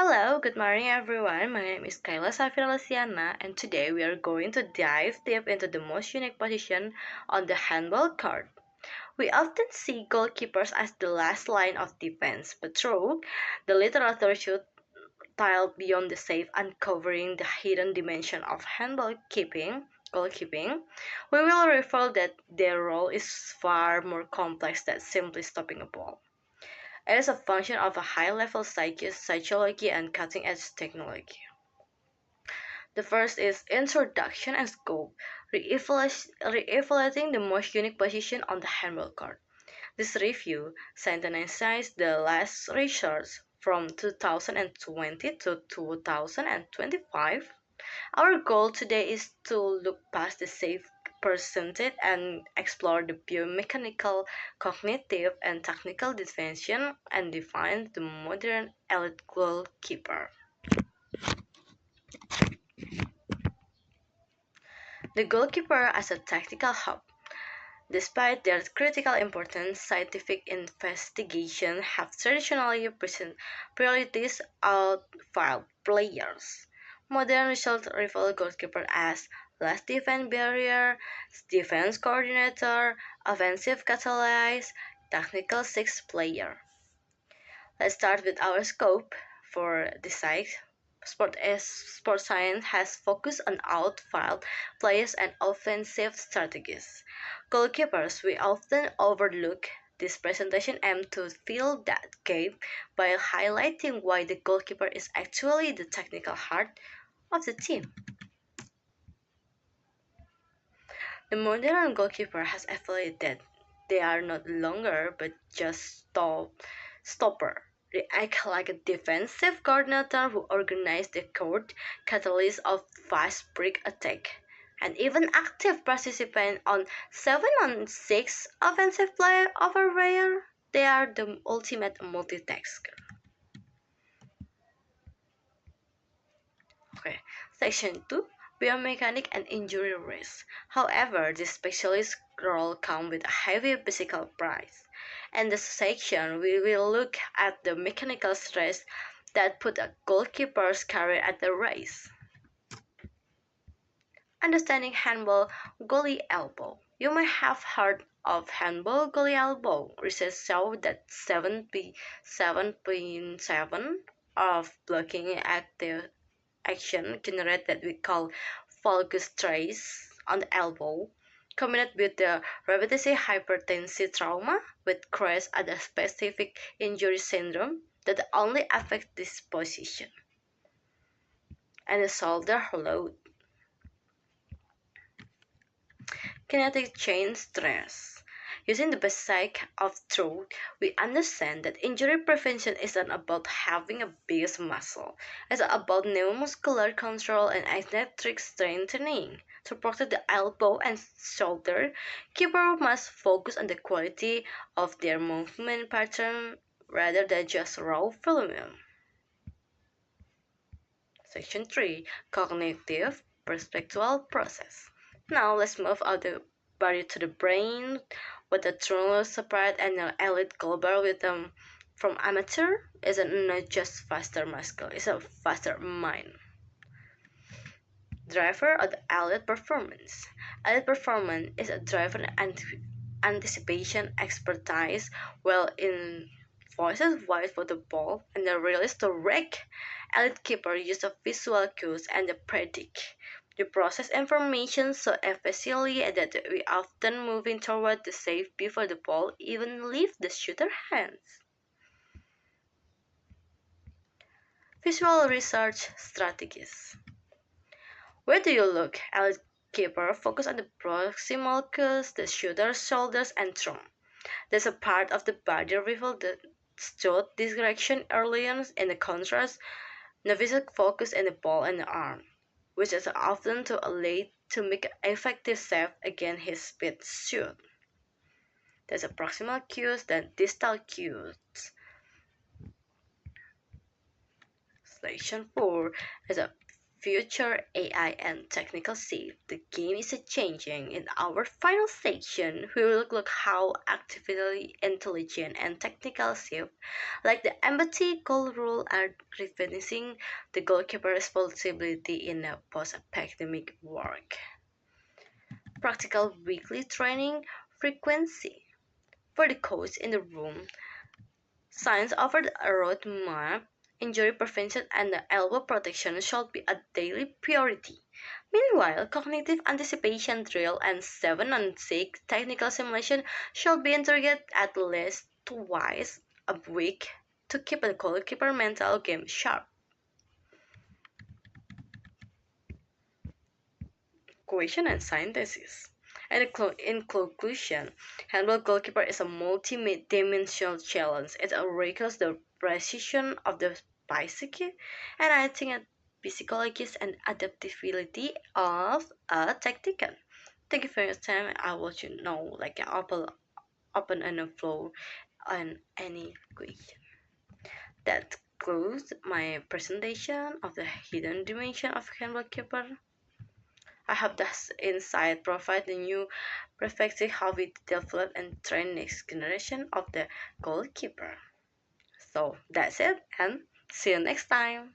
Hello, good morning everyone. My name is Kayla Safira and today we are going to dive deep into the most unique position on the handball court. We often see goalkeepers as the last line of defense, but true, the literature should tile beyond the safe, uncovering the hidden dimension of handball goalkeeping. We will reveal that their role is far more complex than simply stopping a ball. It is a function of a high-level psychology and cutting-edge technology. The first is introduction and scope, re-evaluating the most unique position on the handball court. This review synthesized the last research from 2020 to 2025. Our goal today is to look past the safe percentage and explore the biomechanical, cognitive, and technical dimension and define the modern elite goalkeeper. The goalkeeper as a tactical hub. Despite their critical importance, scientific investigations have traditionally prioritized outfield players. Modern research reveals goalkeeper as last defense barrier, defense coordinator, offensive catalyst, technical six player. Let's start with our scope for this site. Sport science has focused on outfield players and offensive strategies. Goalkeepers we often overlook. This presentation aims to fill that gap by highlighting why the goalkeeper is actually the technical heart of the team. The modern goalkeeper has evaluated that they are no longer but just stopper. They act like a defensive coordinator who organizes the court, catalyst of fast break attack, and even active participant on 7-on-6 offensive play over where they are the ultimate multitasker. Okay, section 2, biomechanic and injury risk. However, this specialist role comes with a heavy physical price. In this section, we will look at the mechanical stress that put a goalkeeper's career at the risk. Understanding handball goalie elbow. You may have heard of handball goalie elbow. Research showed that 7.7 of blocking active action generate that we call valgus trace on the elbow, combined with the repetitive hypertensive trauma, which creates a specific injury syndrome that only affects this position. And the shoulder load. Kinetic chain stress. Using the basic of truth, we understand that injury prevention isn't about having a biggest muscle. It's about neuromuscular control and asymmetric strengthening. To protect the elbow and shoulder, keeper must focus on the quality of their movement pattern rather than just raw volume. Section 3, Cognitive Perceptual Process. Now let's move out the body to the brain. What the truly separate and elite global rhythm from amateur is not just faster muscle, it's a faster mind. Driver of the elite performance. Elite performance is a driven anticipation expertise well in voices wide for the ball and the release to wreck. Elite keeper use of visual cues and the predict. We process information so efficiently that we often moving toward the safe before the ball even leaves the shooter hands. Visual research strategies. Where do you look? Elite keeper focus on the proximal cues, the shooter's shoulders and thumb. There's a part of the body reveal that shows this direction earlier in the contrast. Novice focus in the ball and the arm, which is often too late to make an effective save against his speed shoot. There's a proximal cues, then distal cues. Section 4 is a future AI and technical shift. The game is changing. In our final section, we will look how artificially intelligent and technical shift, like the empathy goal rule, are refinishing the goalkeeper responsibility in a post-academic work. Practical weekly training frequency. For the coach in the room, science offered a roadmap. Injury prevention and the elbow protection should be a daily priority. Meanwhile, cognitive anticipation drill and 7-on-6 technical simulation should be integrated at least twice a week to keep a goalkeeper mental game sharp. Question and synthesis. And in conclusion, handball goalkeeper is a multi-dimensional challenge. It requires the precision of the psyche, and I think a psychologist and adaptability of a tactician. Thank you for your time. I will let you know, like open and a flow on any question. That concludes my presentation of the hidden dimension of handball keeper. I hope this insight provide a new perspective how we develop and train next generation of the goalkeeper. So that's it and see you next time.